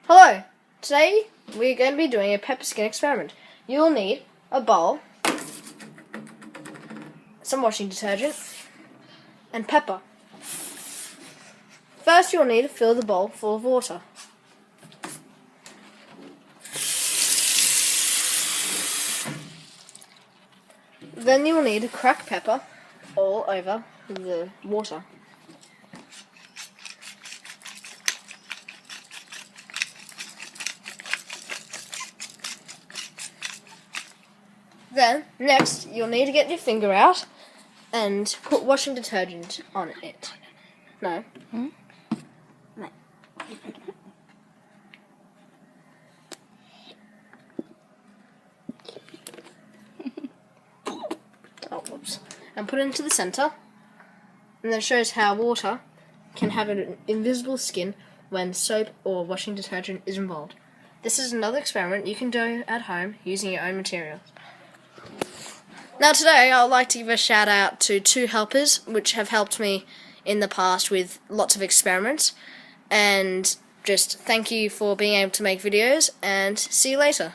Hello! Today we're going to be doing a pepper skin experiment. You'll need a bowl, some washing detergent, and pepper. First you'll need to fill the bowl full of water. Then you will need to crack pepper all over the water. Then, next, you'll need to get your finger out and put washing detergent on it. No. No. Oh, whoops. And put it into the center. And then it shows how water can have an invisible skin when soap or washing detergent is involved. This is another experiment you can do at home using your own materials. Now today I would like to give a shout out to two helpers which have helped me in the past with lots of experiments, and just thank you for being able to make videos, and see you later.